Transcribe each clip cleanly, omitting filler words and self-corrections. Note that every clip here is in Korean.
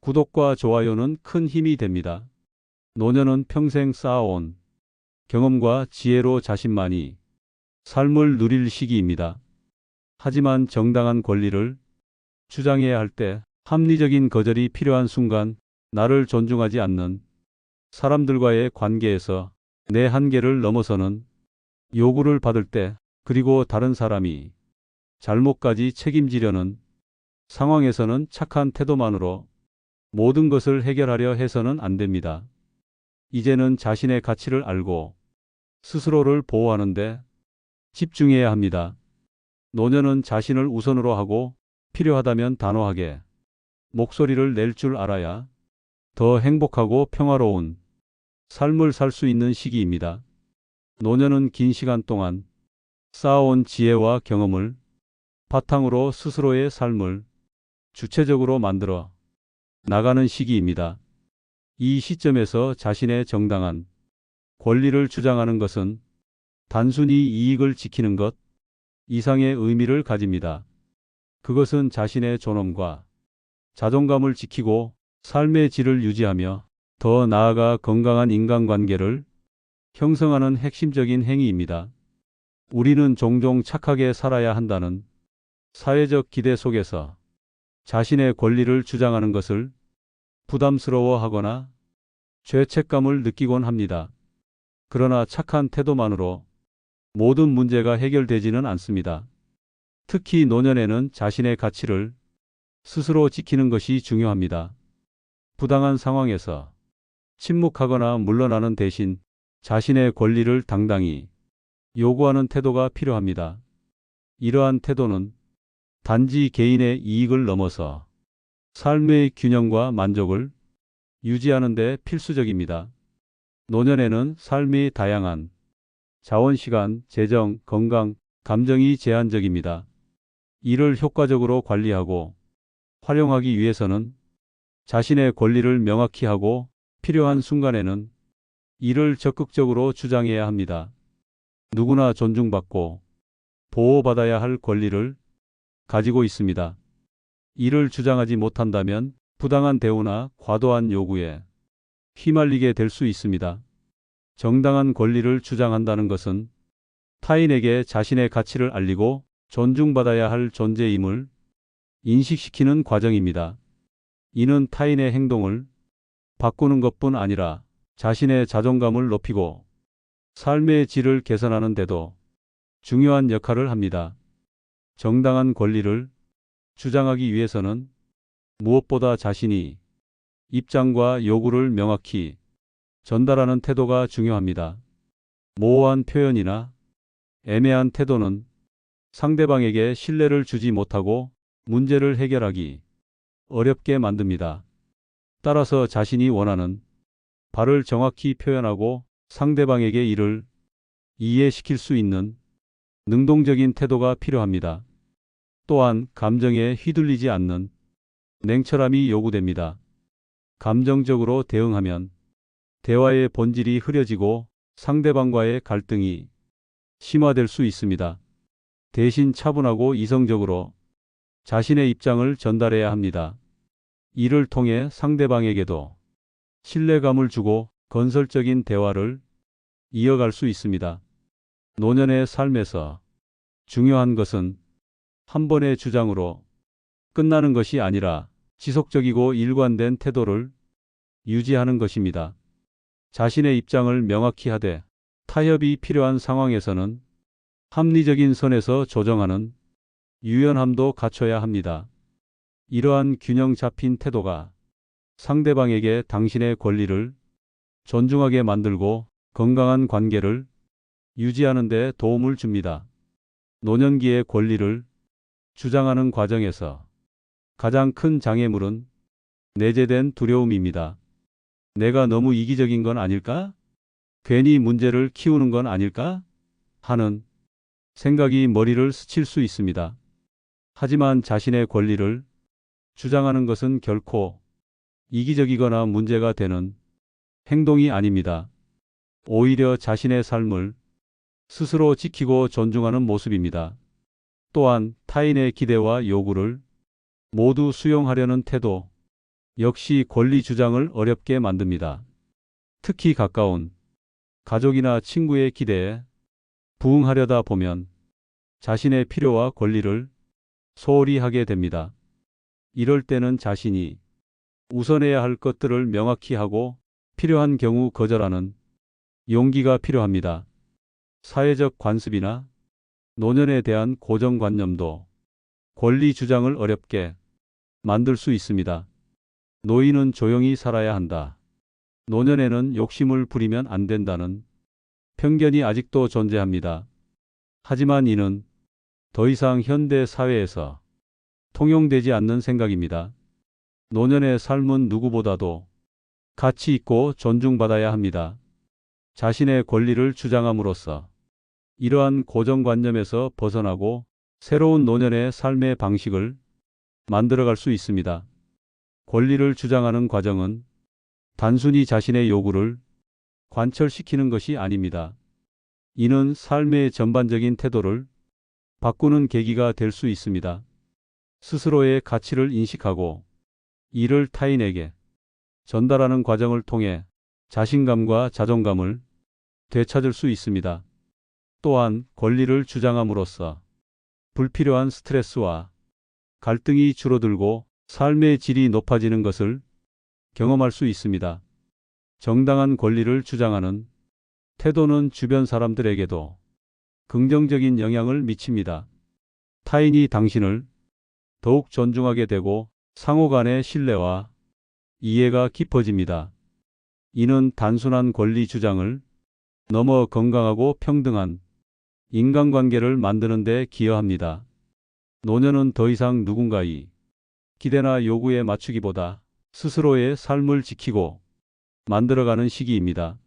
구독과 좋아요는 큰 힘이 됩니다. 노년은 평생 쌓아온 경험과 지혜로 자신만이 삶을 누릴 시기입니다. 하지만 정당한 권리를 주장해야 할 때 합리적인 거절이 필요한 순간, 나를 존중하지 않는 사람들과의 관계에서 내 한계를 넘어서는 요구를 받을 때, 그리고 다른 사람이 잘못까지 책임지려는 상황에서는 착한 태도만으로 모든 것을 해결하려 해서는 안 됩니다. 이제는 자신의 가치를 알고 스스로를 보호하는 데 집중해야 합니다. 노년은 자신을 우선으로 하고 필요하다면 단호하게 목소리를 낼 줄 알아야 더 행복하고 평화로운 삶을 살 수 있는 시기입니다. 노년은 긴 시간 동안 쌓아온 지혜와 경험을 바탕으로 스스로의 삶을 주체적으로 만들어 나가는 시기입니다. 이 시점에서 자신의 정당한 권리를 주장하는 것은 단순히 이익을 지키는 것 이상의 의미를 가집니다. 그것은 자신의 존엄과 자존감을 지키고 삶의 질을 유지하며 더 나아가 건강한 인간관계를 형성하는 핵심적인 행위입니다. 우리는 종종 착하게 살아야 한다는 사회적 기대 속에서 자신의 권리를 주장하는 것을 부담스러워하거나 죄책감을 느끼곤 합니다. 그러나 착한 태도만으로 모든 문제가 해결되지는 않습니다. 특히 노년에는 자신의 가치를 스스로 지키는 것이 중요합니다. 부당한 상황에서 침묵하거나 물러나는 대신 자신의 권리를 당당히 요구하는 태도가 필요합니다. 이러한 태도는 단지 개인의 이익을 넘어서 삶의 균형과 만족을 유지하는 데 필수적입니다. 노년에는 삶의 다양한 자원, 시간, 재정, 건강, 감정이 제한적입니다. 이를 효과적으로 관리하고 활용하기 위해서는 자신의 권리를 명확히 하고 필요한 순간에는 이를 적극적으로 주장해야 합니다. 누구나 존중받고 보호받아야 할 권리를 가지고 있습니다. 이를 주장하지 못한다면 부당한 대우나 과도한 요구에 휘말리게 될 수 있습니다. 정당한 권리를 주장한다는 것은 타인에게 자신의 가치를 알리고 존중받아야 할 존재임을 인식시키는 과정입니다. 이는 타인의 행동을 바꾸는 것뿐 아니라 자신의 자존감을 높이고 삶의 질을 개선하는 데도 중요한 역할을 합니다. 정당한 권리를 주장하기 위해서는 무엇보다 자신이 입장과 요구를 명확히 전달하는 태도가 중요합니다. 모호한 표현이나 애매한 태도는 상대방에게 신뢰를 주지 못하고 문제를 해결하기 어렵게 만듭니다. 따라서 자신이 원하는 바를 정확히 표현하고 상대방에게 이를 이해시킬 수 있는 능동적인 태도가 필요합니다. 또한 감정에 휘둘리지 않는 냉철함이 요구됩니다. 감정적으로 대응하면 대화의 본질이 흐려지고 상대방과의 갈등이 심화될 수 있습니다. 대신 차분하고 이성적으로 자신의 입장을 전달해야 합니다. 이를 통해 상대방에게도 신뢰감을 주고 건설적인 대화를 이어갈 수 있습니다. 노년의 삶에서 중요한 것은 한 번의 주장으로 끝나는 것이 아니라 지속적이고 일관된 태도를 유지하는 것입니다. 자신의 입장을 명확히 하되 타협이 필요한 상황에서는 합리적인 선에서 조정하는 유연함도 갖춰야 합니다. 이러한 균형 잡힌 태도가 상대방에게 당신의 권리를 존중하게 만들고 건강한 관계를 유지하는 데 도움을 줍니다. 노년기의 권리를 주장하는 과정에서 가장 큰 장애물은 내재된 두려움입니다. 내가 너무 이기적인 건 아닐까? 괜히 문제를 키우는 건 아닐까? 하는 생각이 머리를 스칠 수 있습니다. 하지만 자신의 권리를 주장하는 것은 결코 이기적이거나 문제가 되는 행동이 아닙니다. 오히려 자신의 삶을 스스로 지키고 존중하는 모습입니다. 또한 타인의 기대와 요구를 모두 수용하려는 태도, 역시 권리 주장을 어렵게 만듭니다. 특히 가까운 가족이나 친구의 기대에 부응하려다 보면 자신의 필요와 권리를 소홀히 하게 됩니다. 이럴 때는 자신이 우선해야 할 것들을 명확히 하고 필요한 경우 거절하는 용기가 필요합니다. 사회적 관습이나 노년에 대한 고정관념도 권리 주장을 어렵게 만들 수 있습니다. 노인은 조용히 살아야 한다. 노년에는 욕심을 부리면 안 된다는 편견이 아직도 존재합니다. 하지만 이는 더 이상 현대 사회에서 통용되지 않는 생각입니다. 노년의 삶은 누구보다도 가치 있고 존중받아야 합니다. 자신의 권리를 주장함으로써 이러한 고정관념에서 벗어나고 새로운 노년의 삶의 방식을 만들어갈 수 있습니다. 권리를 주장하는 과정은 단순히 자신의 요구를 관철시키는 것이 아닙니다. 이는 삶의 전반적인 태도를 바꾸는 계기가 될 수 있습니다. 스스로의 가치를 인식하고 이를 타인에게 전달하는 과정을 통해 자신감과 자존감을 되찾을 수 있습니다. 또한 권리를 주장함으로써 불필요한 스트레스와 갈등이 줄어들고 삶의 질이 높아지는 것을 경험할 수 있습니다. 정당한 권리를 주장하는 태도는 주변 사람들에게도 긍정적인 영향을 미칩니다. 타인이 당신을 더욱 존중하게 되고 상호 간의 신뢰와 이해가 깊어집니다. 이는 단순한 권리 주장을 넘어 건강하고 평등한 인간관계를 만드는 데 기여합니다. 노년은 더 이상 누군가의 기대나 요구에 맞추기보다 스스로의 삶을 지키고 만들어가는 시기입니다.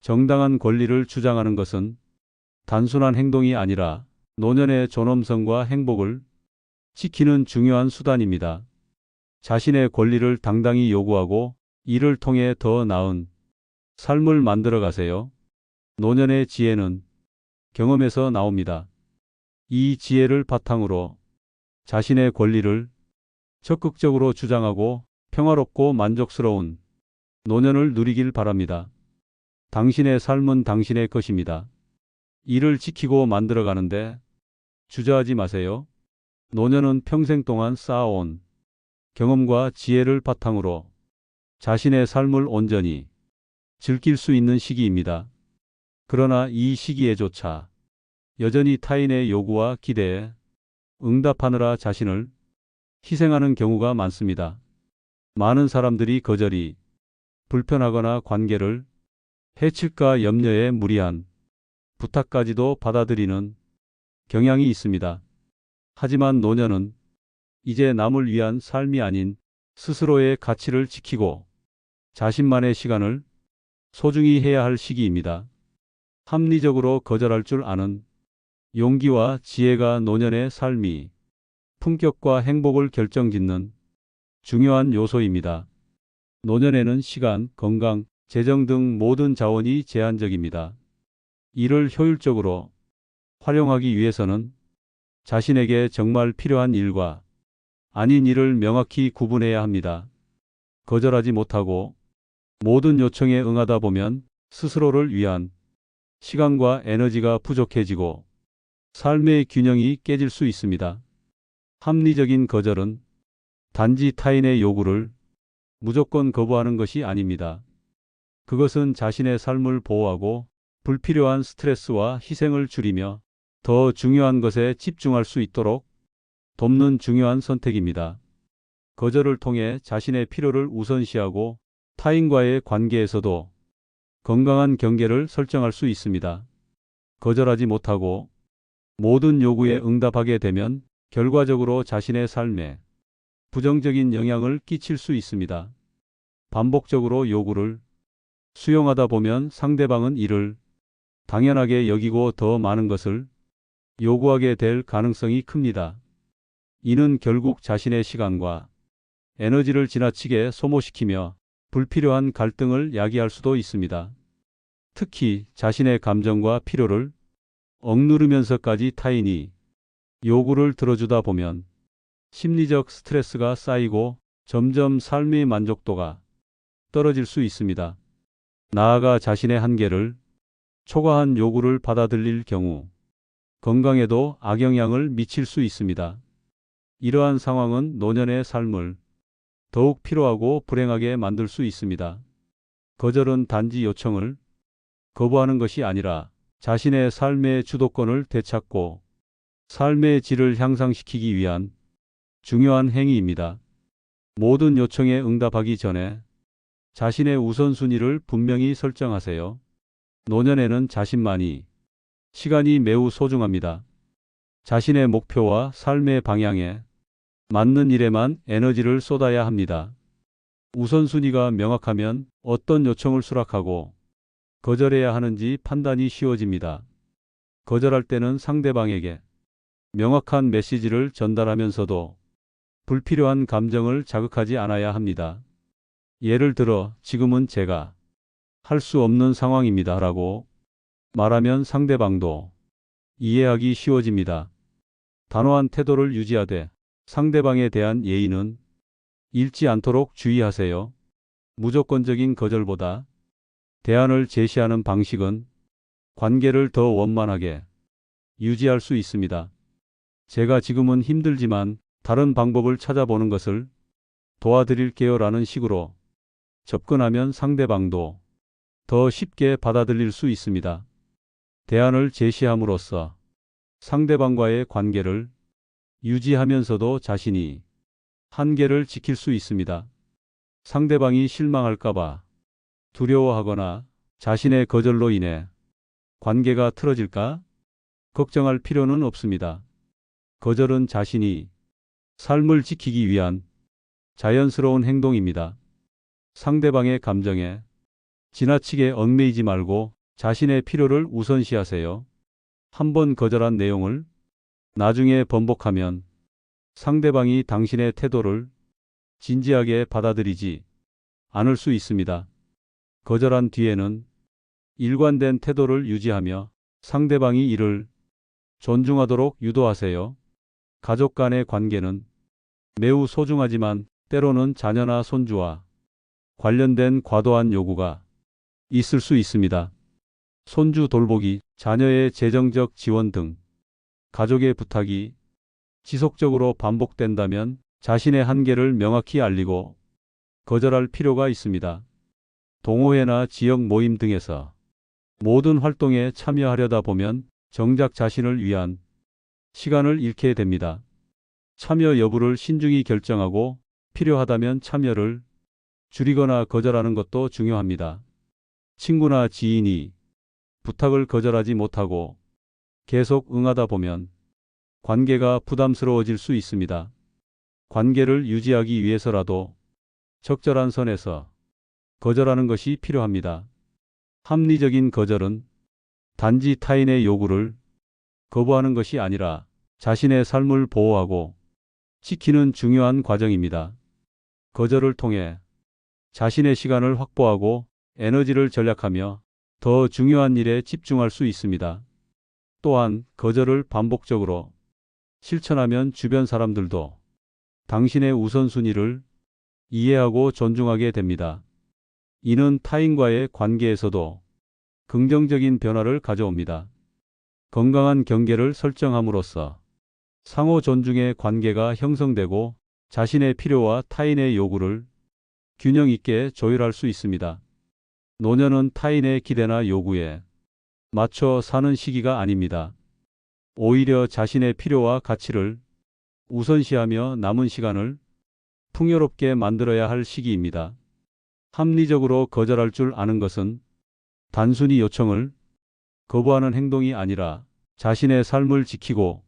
정당한 권리를 주장하는 것은 단순한 행동이 아니라 노년의 존엄성과 행복을 지키는 중요한 수단입니다. 자신의 권리를 당당히 요구하고 이를 통해 더 나은 삶을 만들어 가세요. 노년의 지혜는 경험에서 나옵니다. 이 지혜를 바탕으로 자신의 권리를 적극적으로 주장하고 평화롭고 만족스러운 노년을 누리길 바랍니다. 당신의 삶은 당신의 것입니다. 이를 지키고 만들어 가는데 주저하지 마세요. 노년은 평생 동안 쌓아온 경험과 지혜를 바탕으로 자신의 삶을 온전히 즐길 수 있는 시기입니다. 그러나 이 시기에조차 여전히 타인의 요구와 기대에 응답하느라 자신을 희생하는 경우가 많습니다. 많은 사람들이 거절이 불편하거나 관계를 해칠까 염려에 무리한 부탁까지도 받아들이는 경향이 있습니다. 하지만 노년은 이제 남을 위한 삶이 아닌 스스로의 가치를 지키고 자신만의 시간을 소중히 해야 할 시기입니다. 합리적으로 거절할 줄 아는 용기와 지혜가 노년의 삶이 품격과 행복을 결정짓는 중요한 요소입니다. 노년에는 시간, 건강, 재정 등 모든 자원이 제한적입니다. 이를 효율적으로 활용하기 위해서는 자신에게 정말 필요한 일과 아닌 일을 명확히 구분해야 합니다. 거절하지 못하고 모든 요청에 응하다 보면 스스로를 위한 시간과 에너지가 부족해지고 삶의 균형이 깨질 수 있습니다. 합리적인 거절은 단지 타인의 요구를 무조건 거부하는 것이 아닙니다. 그것은 자신의 삶을 보호하고 불필요한 스트레스와 희생을 줄이며 더 중요한 것에 집중할 수 있도록 돕는 중요한 선택입니다. 거절을 통해 자신의 필요를 우선시하고 타인과의 관계에서도 건강한 경계를 설정할 수 있습니다. 거절하지 못하고 모든 요구에 응답하게 되면 결과적으로 자신의 삶에 부정적인 영향을 끼칠 수 있습니다. 반복적으로 요구를 수용하다 보면 상대방은 이를 당연하게 여기고 더 많은 것을 요구하게 될 가능성이 큽니다. 이는 결국 자신의 시간과 에너지를 지나치게 소모시키며 불필요한 갈등을 야기할 수도 있습니다. 특히 자신의 감정과 필요를 억누르면서까지 타인이 요구를 들어주다 보면 심리적 스트레스가 쌓이고 점점 삶의 만족도가 떨어질 수 있습니다. 나아가 자신의 한계를 초과한 요구를 받아들일 경우 건강에도 악영향을 미칠 수 있습니다. 이러한 상황은 노년의 삶을 더욱 피로하고 불행하게 만들 수 있습니다. 거절은 단지 요청을 거부하는 것이 아니라 자신의 삶의 주도권을 되찾고 삶의 질을 향상시키기 위한 중요한 행위입니다. 모든 요청에 응답하기 전에 자신의 우선순위를 분명히 설정하세요. 노년에는 자신만이 시간이 매우 소중합니다. 자신의 목표와 삶의 방향에 맞는 일에만 에너지를 쏟아야 합니다. 우선순위가 명확하면 어떤 요청을 수락하고 거절해야 하는지 판단이 쉬워집니다. 거절할 때는 상대방에게 명확한 메시지를 전달하면서도 불필요한 감정을 자극하지 않아야 합니다. 예를 들어, 지금은 제가 할 수 없는 상황입니다 라고 말하면 상대방도 이해하기 쉬워집니다. 단호한 태도를 유지하되 상대방에 대한 예의는 잃지 않도록 주의하세요. 무조건적인 거절보다 대안을 제시하는 방식은 관계를 더 원만하게 유지할 수 있습니다. 제가 지금은 힘들지만 다른 방법을 찾아보는 것을 도와드릴게요 라는 식으로 접근하면 상대방도 더 쉽게 받아들일 수 있습니다. 대안을 제시함으로써 상대방과의 관계를 유지하면서도 자신이 한계를 지킬 수 있습니다. 상대방이 실망할까봐 두려워하거나 자신의 거절로 인해 관계가 틀어질까 걱정할 필요는 없습니다. 거절은 자신이 삶을 지키기 위한 자연스러운 행동입니다. 상대방의 감정에 지나치게 얽매이지 말고 자신의 필요를 우선시하세요. 한번 거절한 내용을 나중에 번복하면 상대방이 당신의 태도를 진지하게 받아들이지 않을 수 있습니다. 거절한 뒤에는 일관된 태도를 유지하며 상대방이 이를 존중하도록 유도하세요. 가족 간의 관계는 매우 소중하지만 때로는 자녀나 손주와 관련된 과도한 요구가 있을 수 있습니다. 손주 돌보기, 자녀의 재정적 지원 등 가족의 부탁이 지속적으로 반복된다면 자신의 한계를 명확히 알리고 거절할 필요가 있습니다. 동호회나 지역 모임 등에서 모든 활동에 참여하려다 보면 정작 자신을 위한 시간을 잃게 됩니다. 참여 여부를 신중히 결정하고 필요하다면 참여를 줄이거나 거절하는 것도 중요합니다. 친구나 지인이 부탁을 거절하지 못하고 계속 응하다 보면 관계가 부담스러워질 수 있습니다. 관계를 유지하기 위해서라도 적절한 선에서 거절하는 것이 필요합니다. 합리적인 거절은 단지 타인의 요구를 거부하는 것이 아니라 자신의 삶을 보호하고 지키는 중요한 과정입니다. 거절을 통해 자신의 시간을 확보하고 에너지를 절약하며 더 중요한 일에 집중할 수 있습니다. 또한 거절을 반복적으로 실천하면 주변 사람들도 당신의 우선순위를 이해하고 존중하게 됩니다. 이는 타인과의 관계에서도 긍정적인 변화를 가져옵니다. 건강한 경계를 설정함으로써 상호 존중의 관계가 형성되고 자신의 필요와 타인의 요구를 균형 있게 조율할 수 있습니다. 노년은 타인의 기대나 요구에 맞춰 사는 시기가 아닙니다. 오히려 자신의 필요와 가치를 우선시하며 남은 시간을 풍요롭게 만들어야 할 시기입니다. 합리적으로 거절할 줄 아는 것은 단순히 요청을 거부하는 행동이 아니라 자신의 삶을 지키고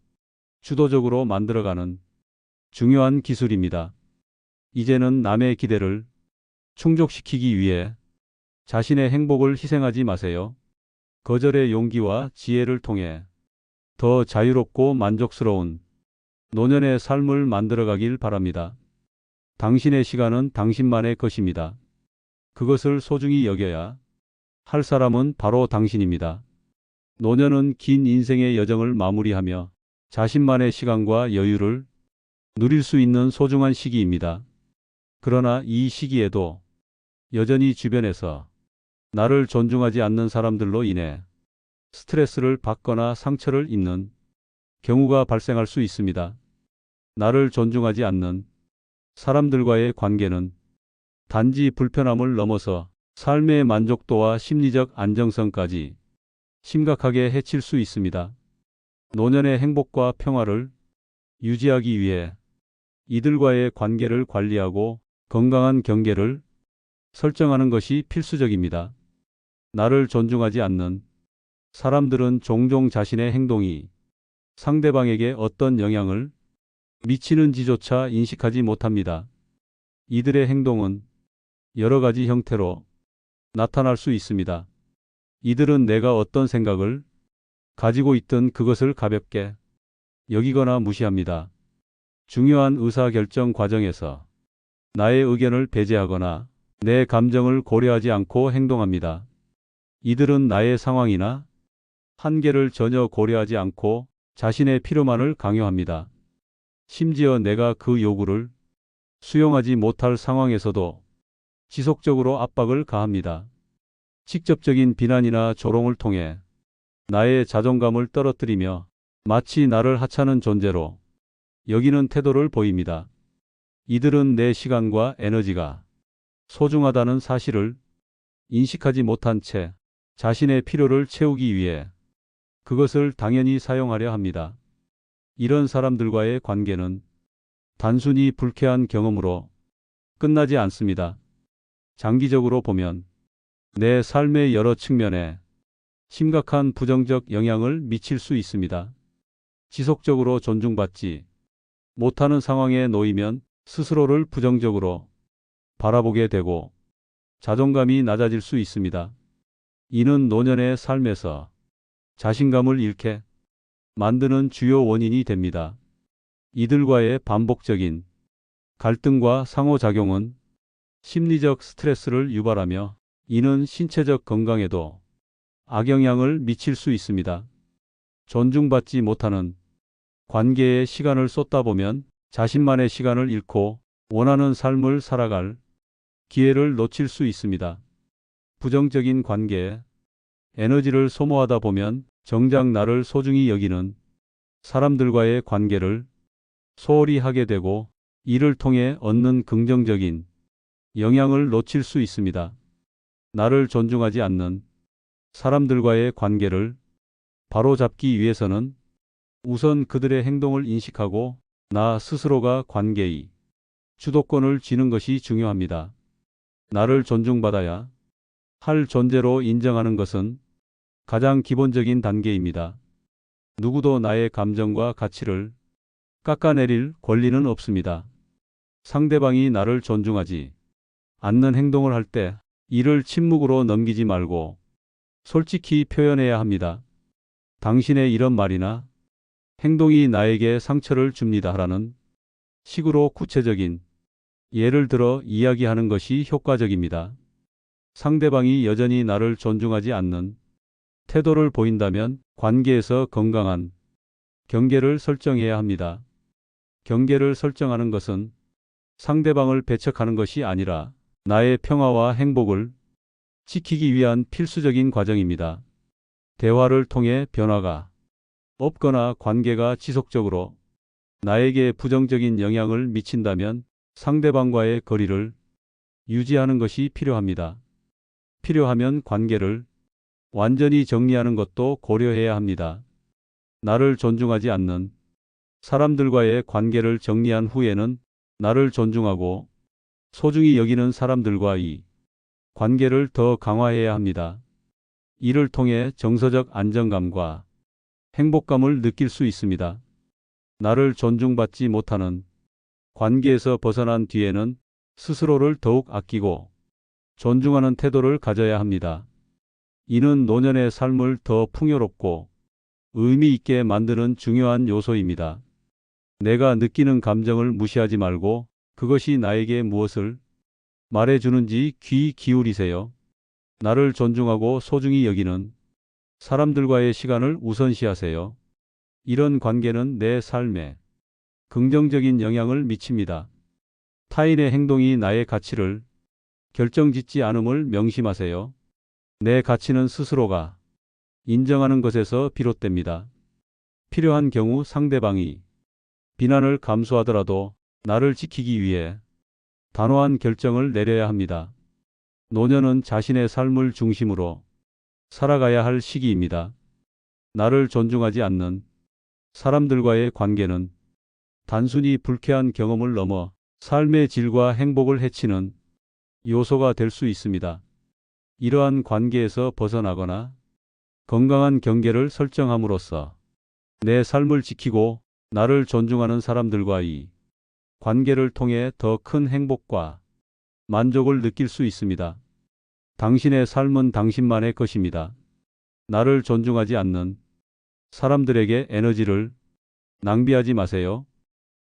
주도적으로 만들어가는 중요한 기술입니다. 이제는 남의 기대를 충족시키기 위해 자신의 행복을 희생하지 마세요. 거절의 용기와 지혜를 통해 더 자유롭고 만족스러운 노년의 삶을 만들어가길 바랍니다. 당신의 시간은 당신만의 것입니다. 그것을 소중히 여겨야 할 사람은 바로 당신입니다. 노년은 긴 인생의 여정을 마무리하며 자신만의 시간과 여유를 누릴 수 있는 소중한 시기입니다. 그러나 이 시기에도 여전히 주변에서 나를 존중하지 않는 사람들로 인해 스트레스를 받거나 상처를 입는 경우가 발생할 수 있습니다. 나를 존중하지 않는 사람들과의 관계는 단지 불편함을 넘어서 삶의 만족도와 심리적 안정성까지 심각하게 해칠 수 있습니다. 노년의 행복과 평화를 유지하기 위해 이들과의 관계를 관리하고 건강한 경계를 설정하는 것이 필수적입니다. 나를 존중하지 않는 사람들은 종종 자신의 행동이 상대방에게 어떤 영향을 미치는지조차 인식하지 못합니다. 이들의 행동은 여러 가지 형태로 나타날 수 있습니다. 이들은 내가 어떤 생각을 가지고 있든 그것을 가볍게 여기거나 무시합니다. 중요한 의사결정 과정에서 나의 의견을 배제하거나 내 감정을 고려하지 않고 행동합니다. 이들은 나의 상황이나 한계를 전혀 고려하지 않고 자신의 필요만을 강요합니다. 심지어 내가 그 요구를 수용하지 못할 상황에서도 지속적으로 압박을 가합니다. 직접적인 비난이나 조롱을 통해 나의 자존감을 떨어뜨리며 마치 나를 하찮은 존재로 여기는 태도를 보입니다. 이들은 내 시간과 에너지가 소중하다는 사실을 인식하지 못한 채 자신의 필요를 채우기 위해 그것을 당연히 사용하려 합니다. 이런 사람들과의 관계는 단순히 불쾌한 경험으로 끝나지 않습니다. 장기적으로 보면 내 삶의 여러 측면에 심각한 부정적 영향을 미칠 수 있습니다. 지속적으로 존중받지 못하는 상황에 놓이면 스스로를 부정적으로 바라보게 되고 자존감이 낮아질 수 있습니다. 이는 노년의 삶에서 자신감을 잃게 만드는 주요 원인이 됩니다. 이들과의 반복적인 갈등과 상호작용은 심리적 스트레스를 유발하며 이는 신체적 건강에도 악영향을 미칠 수 있습니다. 존중받지 못하는 관계에 시간을 쏟다 보면 자신만의 시간을 잃고 원하는 삶을 살아갈 기회를 놓칠 수 있습니다. 부정적인 관계에 에너지를 소모하다 보면 정작 나를 소중히 여기는 사람들과의 관계를 소홀히 하게 되고 이를 통해 얻는 긍정적인 영향을 놓칠 수 있습니다. 나를 존중하지 않는 사람들과의 관계를 바로잡기 위해서는 우선 그들의 행동을 인식하고 나 스스로가 관계의 주도권을 쥐는 것이 중요합니다. 나를 존중받아야 할 존재로 인정하는 것은 가장 기본적인 단계입니다. 누구도 나의 감정과 가치를 깎아내릴 권리는 없습니다. 상대방이 나를 존중하지 않는 행동을 할 때 이를 침묵으로 넘기지 말고 솔직히 표현해야 합니다. 당신의 이런 말이나 행동이 나에게 상처를 줍니다. 라는 식으로 구체적인 예를 들어 이야기하는 것이 효과적입니다. 상대방이 여전히 나를 존중하지 않는 태도를 보인다면 관계에서 건강한 경계를 설정해야 합니다. 경계를 설정하는 것은 상대방을 배척하는 것이 아니라 나의 평화와 행복을 지키기 위한 필수적인 과정입니다. 대화를 통해 변화가 없거나 관계가 지속적으로 나에게 부정적인 영향을 미친다면 상대방과의 거리를 유지하는 것이 필요합니다. 필요하면 관계를 완전히 정리하는 것도 고려해야 합니다. 나를 존중하지 않는 사람들과의 관계를 정리한 후에는 나를 존중하고 소중히 여기는 사람들과의 관계를 더 강화해야 합니다. 이를 통해 정서적 안정감과 행복감을 느낄 수 있습니다. 나를 존중받지 못하는 관계에서 벗어난 뒤에는 스스로를 더욱 아끼고 존중하는 태도를 가져야 합니다. 이는 노년의 삶을 더 풍요롭고 의미 있게 만드는 중요한 요소입니다. 내가 느끼는 감정을 무시하지 말고 그것이 나에게 무엇을 말해주는지 귀 기울이세요. 나를 존중하고 소중히 여기는 사람들과의 시간을 우선시하세요. 이런 관계는 내 삶에 긍정적인 영향을 미칩니다. 타인의 행동이 나의 가치를 결정짓지 않음을 명심하세요. 내 가치는 스스로가 인정하는 것에서 비롯됩니다. 필요한 경우 상대방이 비난을 감수하더라도 나를 지키기 위해 단호한 결정을 내려야 합니다. 노년은 자신의 삶을 중심으로 살아가야 할 시기입니다. 나를 존중하지 않는 사람들과의 관계는 단순히 불쾌한 경험을 넘어 삶의 질과 행복을 해치는 요소가 될 수 있습니다. 이러한 관계에서 벗어나거나 건강한 경계를 설정함으로써 내 삶을 지키고 나를 존중하는 사람들과의 관계를 통해 더 큰 행복과 만족을 느낄 수 있습니다. 당신의 삶은 당신만의 것입니다. 나를 존중하지 않는 사람들에게 에너지를 낭비하지 마세요.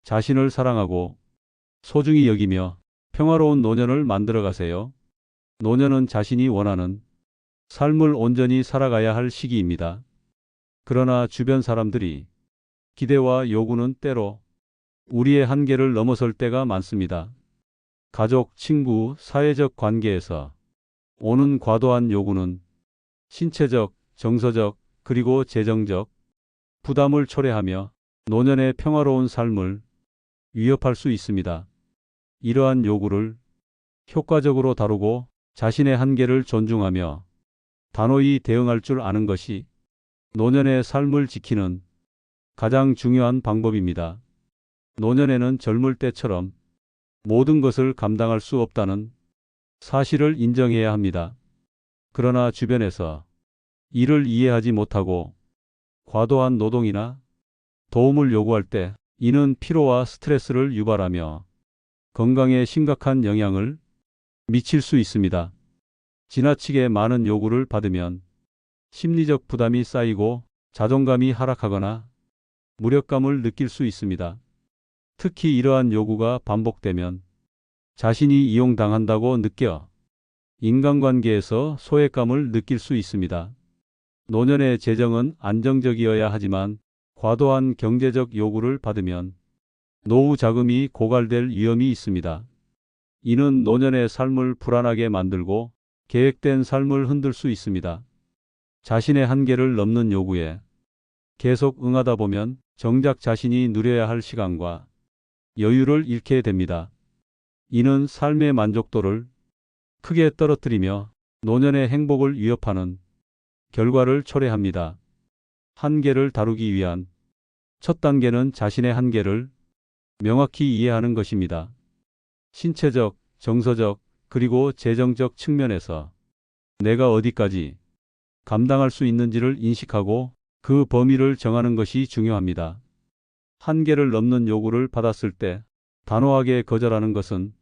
자신을 사랑하고 소중히 여기며 평화로운 노년을 만들어 가세요. 노년은 자신이 원하는 삶을 온전히 살아가야 할 시기입니다. 그러나 주변 사람들이 기대와 요구는 때로 우리의 한계를 넘어설 때가 많습니다. 가족, 친구, 사회적 관계에서 오는 과도한 요구는 신체적, 정서적, 그리고 재정적 부담을 초래하며 노년의 평화로운 삶을 위협할 수 있습니다. 이러한 요구를 효과적으로 다루고 자신의 한계를 존중하며 단호히 대응할 줄 아는 것이 노년의 삶을 지키는 가장 중요한 방법입니다. 노년에는 젊을 때처럼 모든 것을 감당할 수 없다는 사실을 인정해야 합니다. 그러나 주변에서 이를 이해하지 못하고 과도한 노동이나 도움을 요구할 때 이는 피로와 스트레스를 유발하며 건강에 심각한 영향을 미칠 수 있습니다. 지나치게 많은 요구를 받으면 심리적 부담이 쌓이고 자존감이 하락하거나 무력감을 느낄 수 있습니다. 특히 이러한 요구가 반복되면 자신이 이용당한다고 느껴 인간관계에서 소외감을 느낄 수 있습니다. 노년의 재정은 안정적이어야 하지만 과도한 경제적 요구를 받으면 노후 자금이 고갈될 위험이 있습니다. 이는 노년의 삶을 불안하게 만들고 계획된 삶을 흔들 수 있습니다. 자신의 한계를 넘는 요구에 계속 응하다 보면 정작 자신이 누려야 할 시간과 여유를 잃게 됩니다. 이는 삶의 만족도를 크게 떨어뜨리며 노년의 행복을 위협하는 결과를 초래합니다. 한계를 다루기 위한 첫 단계는 자신의 한계를 명확히 이해하는 것입니다. 신체적, 정서적, 그리고 재정적 측면에서 내가 어디까지 감당할 수 있는지를 인식하고 그 범위를 정하는 것이 중요합니다. 한계를 넘는 요구를 받았을 때 단호하게 거절하는 것은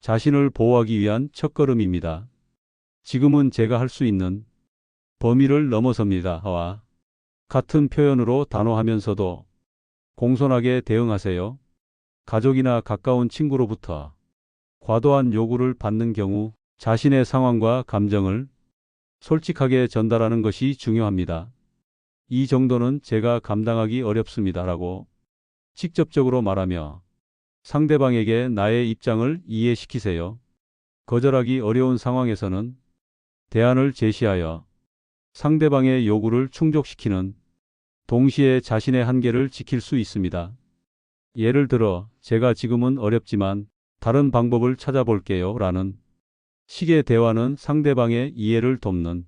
자신을 보호하기 위한 첫걸음입니다. 지금은 제가 할 수 있는 범위를 넘어섭니다와 같은 표현으로 단호하면서도 공손하게 대응하세요. 가족이나 가까운 친구로부터 과도한 요구를 받는 경우 자신의 상황과 감정을 솔직하게 전달하는 것이 중요합니다. 이 정도는 제가 감당하기 어렵습니다라고 직접적으로 말하며 상대방에게 나의 입장을 이해시키세요. 거절하기 어려운 상황에서는 대안을 제시하여 상대방의 요구를 충족시키는 동시에 자신의 한계를 지킬 수 있습니다. 예를 들어, 제가 지금은 어렵지만 다른 방법을 찾아볼게요 라는 식의 대화는 상대방의 이해를 돕는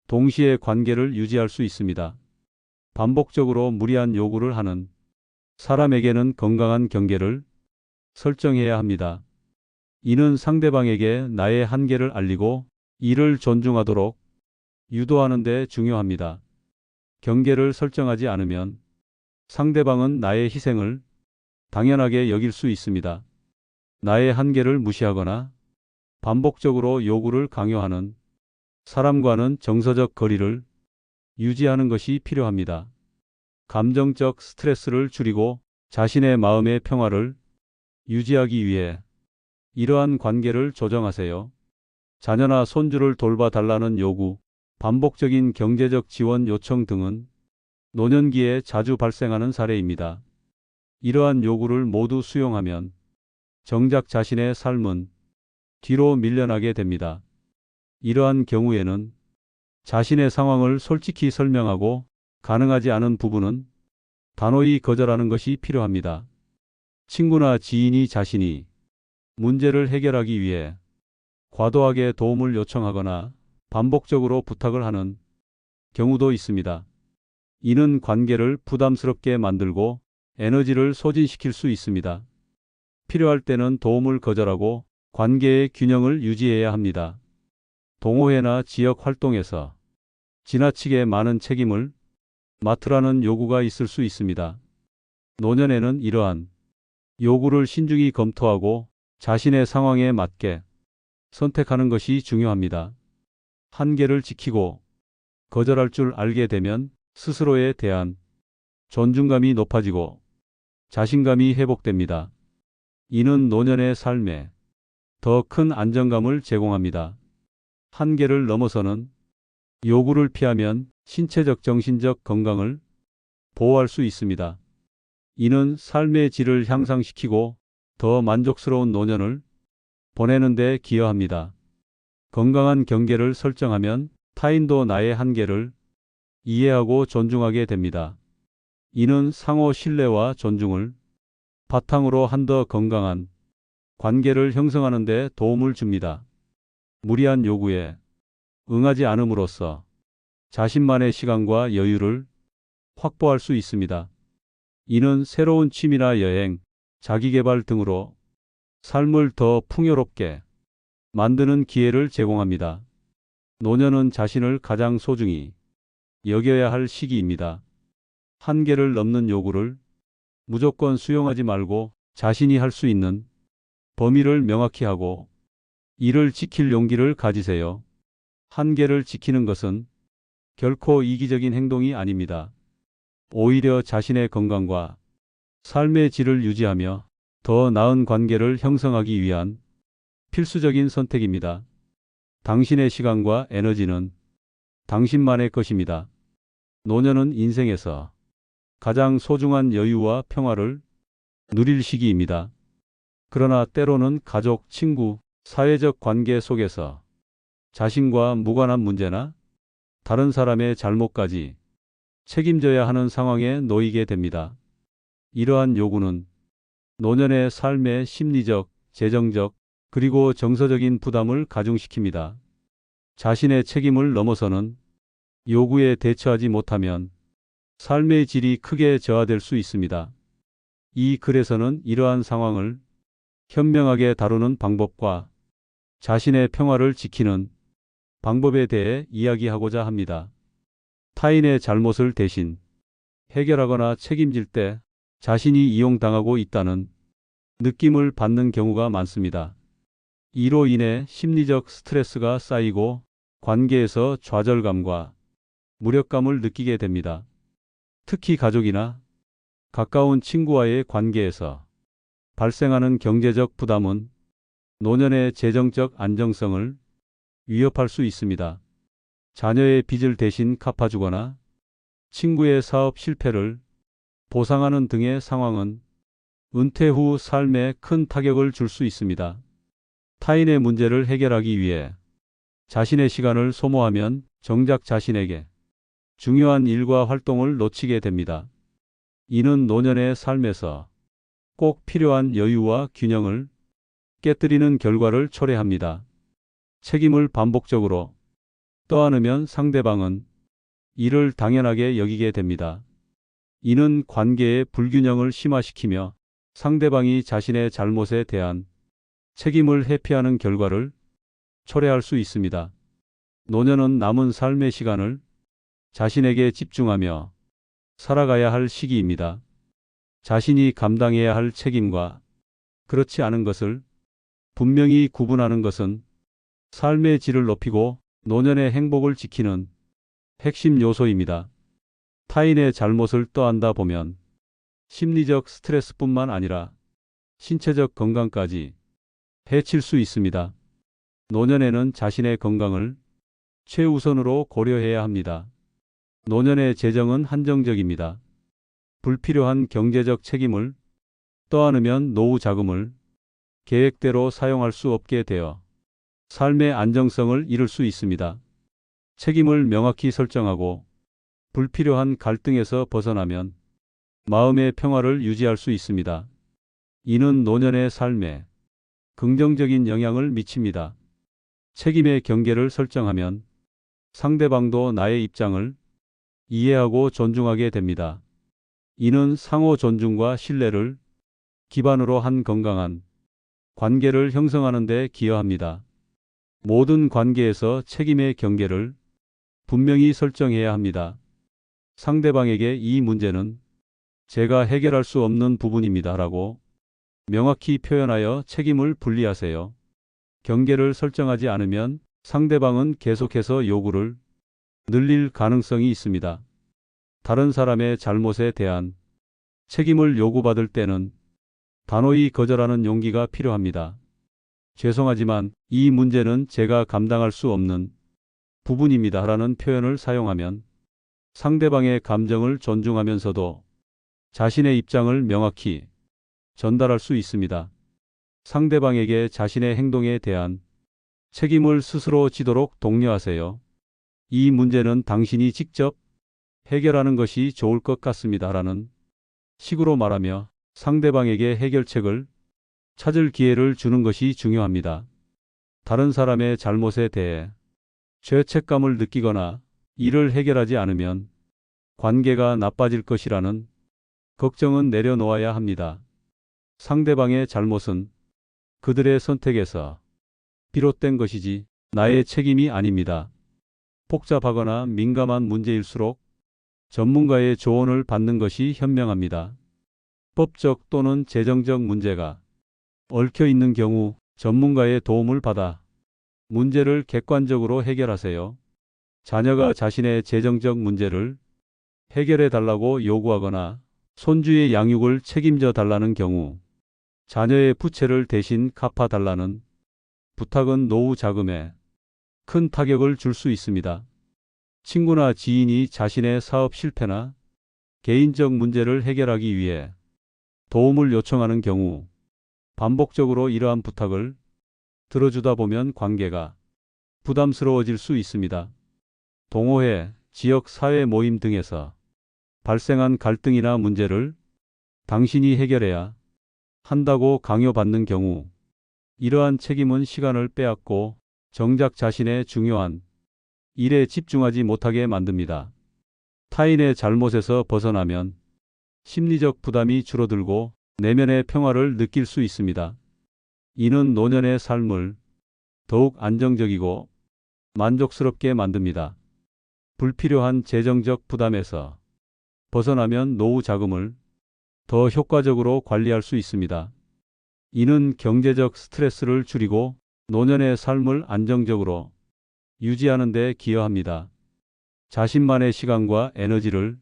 동시에 관계를 유지할 수 있습니다. 반복적으로 무리한 요구를 하는 사람에게는 건강한 경계를 설정해야 합니다. 이는 상대방에게 나의 한계를 알리고 이를 존중하도록 유도하는 데 중요합니다. 경계를 설정하지 않으면 상대방은 나의 희생을 당연하게 여길 수 있습니다. 나의 한계를 무시하거나 반복적으로 요구를 강요하는 사람과는 정서적 거리를 유지하는 것이 필요합니다. 감정적 스트레스를 줄이고 자신의 마음의 평화를 유지하기 위해 이러한 관계를 조정하세요. 자녀나 손주를 돌봐달라는 요구, 반복적인 경제적 지원 요청 등은 노년기에 자주 발생하는 사례입니다. 이러한 요구를 모두 수용하면 정작 자신의 삶은 뒤로 밀려나게 됩니다. 이러한 경우에는 자신의 상황을 솔직히 설명하고 가능하지 않은 부분은 단호히 거절하는 것이 필요합니다. 친구나 지인이 자신이 문제를 해결하기 위해 과도하게 도움을 요청하거나 반복적으로 부탁을 하는 경우도 있습니다. 이는 관계를 부담스럽게 만들고 에너지를 소진시킬 수 있습니다. 필요할 때는 도움을 거절하고 관계의 균형을 유지해야 합니다. 동호회나 지역 활동에서 지나치게 많은 책임을 맡으라는 요구가 있을 수 있습니다. 노년에는 이러한 요구를 신중히 검토하고 자신의 상황에 맞게 선택하는 것이 중요합니다. 한계를 지키고 거절할 줄 알게 되면 스스로에 대한 존중감이 높아지고 자신감이 회복됩니다. 이는 노년의 삶에 더 큰 안정감을 제공합니다. 한계를 넘어서는 요구를 피하면 신체적, 정신적 건강을 보호할 수 있습니다. 이는 삶의 질을 향상시키고 더 만족스러운 노년을 보내는 데 기여합니다. 건강한 경계를 설정하면 타인도 나의 한계를 이해하고 존중하게 됩니다. 이는 상호 신뢰와 존중을 바탕으로 한 더 건강한 관계를 형성하는 데 도움을 줍니다. 무리한 요구에 응하지 않음으로써 자신만의 시간과 여유를 확보할 수 있습니다. 이는 새로운 취미나 여행, 자기계발 등으로 삶을 더 풍요롭게 만드는 기회를 제공합니다. 노년은 자신을 가장 소중히 여겨야 할 시기입니다. 한계를 넘는 요구를 무조건 수용하지 말고 자신이 할 수 있는 범위를 명확히 하고 이를 지킬 용기를 가지세요. 한계를 지키는 것은 결코 이기적인 행동이 아닙니다. 오히려 자신의 건강과 삶의 질을 유지하며 더 나은 관계를 형성하기 위한 필수적인 선택입니다. 당신의 시간과 에너지는 당신만의 것입니다. 노년은 인생에서 가장 소중한 여유와 평화를 누릴 시기입니다. 그러나 때로는 가족, 친구, 사회적 관계 속에서 자신과 무관한 문제나 다른 사람의 잘못까지 책임져야 하는 상황에 놓이게 됩니다. 이러한 요구는 노년의 삶의 심리적, 재정적, 그리고 정서적인 부담을 가중시킵니다. 자신의 책임을 넘어서는 요구에 대처하지 못하면 삶의 질이 크게 저하될 수 있습니다. 이 글에서는 이러한 상황을 현명하게 다루는 방법과 자신의 평화를 지키는 방법에 대해 이야기하고자 합니다. 타인의 잘못을 대신 해결하거나 책임질 때 자신이 이용당하고 있다는 느낌을 받는 경우가 많습니다. 이로 인해 심리적 스트레스가 쌓이고 관계에서 좌절감과 무력감을 느끼게 됩니다. 특히 가족이나 가까운 친구와의 관계에서 발생하는 경제적 부담은 노년의 재정적 안정성을 위협할 수 있습니다. 자녀의 빚을 대신 갚아주거나 친구의 사업 실패를 보상하는 등의 상황은 은퇴 후 삶에 큰 타격을 줄 수 있습니다. 타인의 문제를 해결하기 위해 자신의 시간을 소모하면 정작 자신에게 중요한 일과 활동을 놓치게 됩니다. 이는 노년의 삶에서 꼭 필요한 여유와 균형을 깨뜨리는 결과를 초래합니다. 책임을 반복적으로 떠안으면 상대방은 이를 당연하게 여기게 됩니다. 이는 관계의 불균형을 심화시키며 상대방이 자신의 잘못에 대한 책임을 회피하는 결과를 초래할 수 있습니다. 노년은 남은 삶의 시간을 자신에게 집중하며 살아가야 할 시기입니다. 자신이 감당해야 할 책임과 그렇지 않은 것을 분명히 구분하는 것은 삶의 질을 높이고 노년의 행복을 지키는 핵심 요소입니다. 타인의 잘못을 떠안다 보면 심리적 스트레스뿐만 아니라 신체적 건강까지 해칠 수 있습니다. 노년에는 자신의 건강을 최우선으로 고려해야 합니다. 노년의 재정은 한정적입니다. 불필요한 경제적 책임을 떠안으면 노후 자금을 계획대로 사용할 수 없게 되어 삶의 안정성을 잃을 수 있습니다. 책임을 명확히 설정하고 불필요한 갈등에서 벗어나면 마음의 평화를 유지할 수 있습니다. 이는 노년의 삶에 긍정적인 영향을 미칩니다. 책임의 경계를 설정하면 상대방도 나의 입장을 이해하고 존중하게 됩니다. 이는 상호 존중과 신뢰를 기반으로 한 건강한 관계를 형성하는 데 기여합니다. 모든 관계에서 책임의 경계를 분명히 설정해야 합니다. 상대방에게 이 문제는 제가 해결할 수 없는 부분입니다 라고 명확히 표현하여 책임을 분리하세요. 경계를 설정하지 않으면 상대방은 계속해서 요구를 늘릴 가능성이 있습니다. 다른 사람의 잘못에 대한 책임을 요구받을 때는 단호히 거절하는 용기가 필요합니다. 죄송하지만 이 문제는 제가 감당할 수 없는 부분입니다 라는 표현을 사용하면 상대방의 감정을 존중하면서도 자신의 입장을 명확히 전달할 수 있습니다. 상대방에게 자신의 행동에 대한 책임을 스스로 지도록 독려하세요. 이 문제는 당신이 직접 해결하는 것이 좋을 것 같습니다 라는 식으로 말하며 상대방에게 해결책을 찾을 기회를 주는 것이 중요합니다. 다른 사람의 잘못에 대해 죄책감을 느끼거나 이를 해결하지 않으면 관계가 나빠질 것이라는 걱정은 내려놓아야 합니다. 상대방의 잘못은 그들의 선택에서 비롯된 것이지 나의 책임이 아닙니다. 복잡하거나 민감한 문제일수록 전문가의 조언을 받는 것이 현명합니다. 법적 또는 재정적 문제가 얽혀 있는 경우 전문가의 도움을 받아 문제를 객관적으로 해결하세요. 자녀가 자신의 재정적 문제를 해결해 달라고 요구하거나 손주의 양육을 책임져 달라는 경우 자녀의 부채를 대신 갚아 달라는 부탁은 노후 자금에 큰 타격을 줄 수 있습니다. 친구나 지인이 자신의 사업 실패나 개인적 문제를 해결하기 위해 도움을 요청하는 경우 반복적으로 이러한 부탁을 들어주다 보면 관계가 부담스러워질 수 있습니다. 동호회, 지역 사회 모임 등에서 발생한 갈등이나 문제를 당신이 해결해야 한다고 강요받는 경우 이러한 책임은 시간을 빼앗고 정작 자신의 중요한 일에 집중하지 못하게 만듭니다. 타인의 잘못에서 벗어나면 심리적 부담이 줄어들고 내면의 평화를 느낄 수 있습니다. 이는 노년의 삶을 더욱 안정적이고 만족스럽게 만듭니다. 불필요한 재정적 부담에서 벗어나면 노후 자금을 더 효과적으로 관리할 수 있습니다. 이는 경제적 스트레스를 줄이고 노년의 삶을 안정적으로 유지하는 데 기여합니다. 자신만의 시간과 에너지를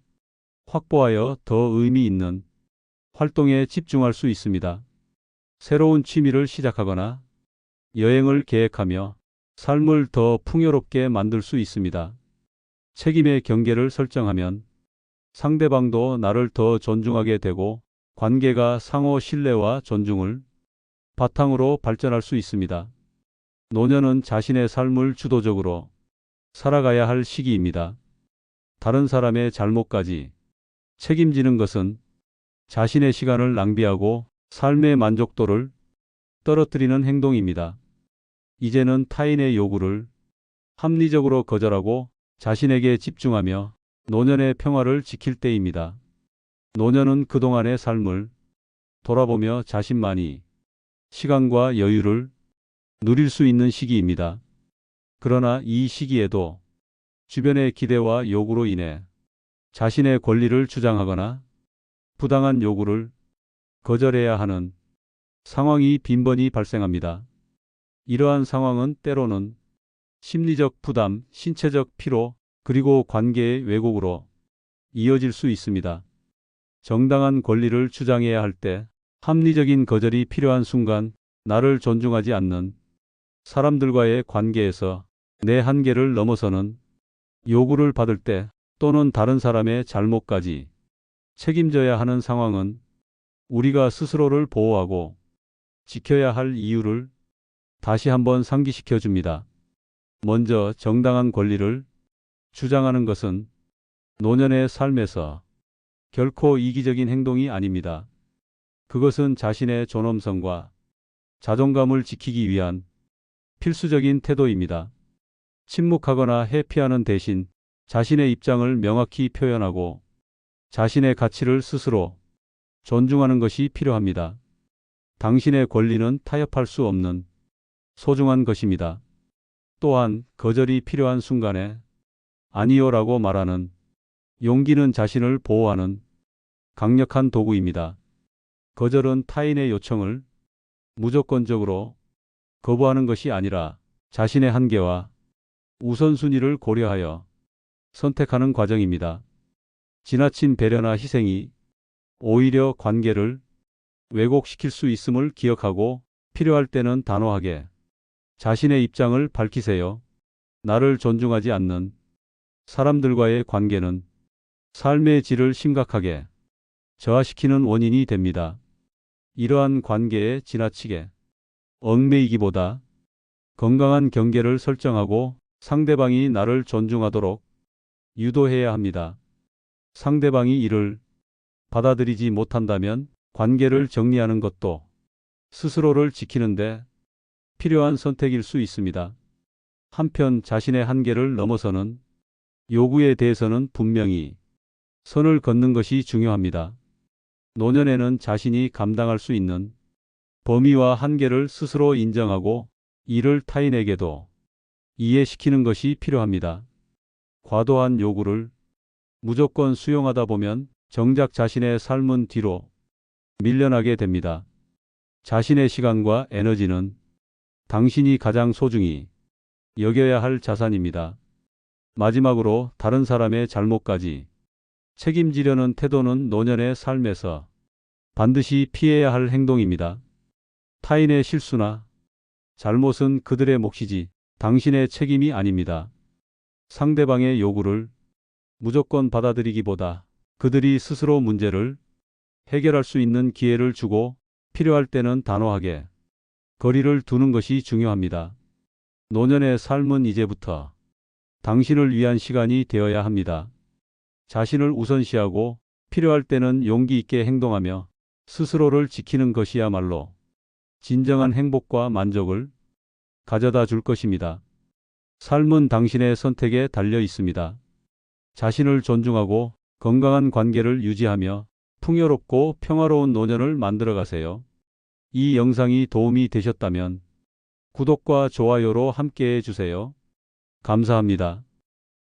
확보하여 더 의미 있는 활동에 집중할 수 있습니다. 새로운 취미를 시작하거나 여행을 계획하며 삶을 더 풍요롭게 만들 수 있습니다. 책임의 경계를 설정하면 상대방도 나를 더 존중하게 되고 관계가 상호 신뢰와 존중을 바탕으로 발전할 수 있습니다. 노년은 자신의 삶을 주도적으로 살아가야 할 시기입니다. 다른 사람의 잘못까지 책임지는 것은 자신의 시간을 낭비하고 삶의 만족도를 떨어뜨리는 행동입니다. 이제는 타인의 요구를 합리적으로 거절하고 자신에게 집중하며 노년의 평화를 지킬 때입니다. 노년은 그동안의 삶을 돌아보며 자신만이 시간과 여유를 누릴 수 있는 시기입니다. 그러나 이 시기에도 주변의 기대와 요구로 인해 자신의 권리를 주장하거나 부당한 요구를 거절해야 하는 상황이 빈번히 발생합니다. 이러한 상황은 때로는 심리적 부담, 신체적 피로, 그리고 관계의 왜곡으로 이어질 수 있습니다. 정당한 권리를 주장해야 할 때 합리적인 거절이 필요한 순간 나를 존중하지 않는 사람들과의 관계에서 내 한계를 넘어서는 요구를 받을 때 또는 다른 사람의 잘못까지 책임져야 하는 상황은 우리가 스스로를 보호하고 지켜야 할 이유를 다시 한번 상기시켜 줍니다. 먼저 정당한 권리를 주장하는 것은 노년의 삶에서 결코 이기적인 행동이 아닙니다. 그것은 자신의 존엄성과 자존감을 지키기 위한 필수적인 태도입니다. 침묵하거나 회피하는 대신 자신의 입장을 명확히 표현하고 자신의 가치를 스스로 존중하는 것이 필요합니다. 당신의 권리는 타협할 수 없는 소중한 것입니다. 또한 거절이 필요한 순간에 아니요라고 말하는 용기는 자신을 보호하는 강력한 도구입니다. 거절은 타인의 요청을 무조건적으로 거부하는 것이 아니라 자신의 한계와 우선순위를 고려하여 선택하는 과정입니다. 지나친 배려나 희생이 오히려 관계를 왜곡시킬 수 있음을 기억하고 필요할 때는 단호하게 자신의 입장을 밝히세요. 나를 존중하지 않는 사람들과의 관계는 삶의 질을 심각하게 저하시키는 원인이 됩니다. 이러한 관계에 지나치게 얽매이기보다 건강한 경계를 설정하고 상대방이 나를 존중하도록 유도해야 합니다. 상대방이 이를 받아들이지 못한다면 관계를 정리하는 것도 스스로를 지키는데 필요한 선택일 수 있습니다. 한편 자신의 한계를 넘어서는 요구에 대해서는 분명히 선을 긋는 것이 중요합니다. 노년에는 자신이 감당할 수 있는 범위와 한계를 스스로 인정하고 이를 타인에게도 이해시키는 것이 필요합니다. 과도한 요구를 무조건 수용하다 보면 정작 자신의 삶은 뒤로 밀려나게 됩니다. 자신의 시간과 에너지는 당신이 가장 소중히 여겨야 할 자산입니다. 마지막으로 다른 사람의 잘못까지 책임지려는 태도는 노년의 삶에서 반드시 피해야 할 행동입니다. 타인의 실수나 잘못은 그들의 몫이지 당신의 책임이 아닙니다. 상대방의 요구를 무조건 받아들이기보다 그들이 스스로 문제를 해결할 수 있는 기회를 주고 필요할 때는 단호하게 거리를 두는 것이 중요합니다. 노년의 삶은 이제부터 당신을 위한 시간이 되어야 합니다. 자신을 우선시하고 필요할 때는 용기 있게 행동하며 스스로를 지키는 것이야말로 진정한 행복과 만족을 가져다 줄 것입니다. 삶은 당신의 선택에 달려 있습니다. 자신을 존중하고 건강한 관계를 유지하며 풍요롭고 평화로운 노년을 만들어 가세요. 이 영상이 도움이 되셨다면 구독과 좋아요로 함께해 주세요. 감사합니다.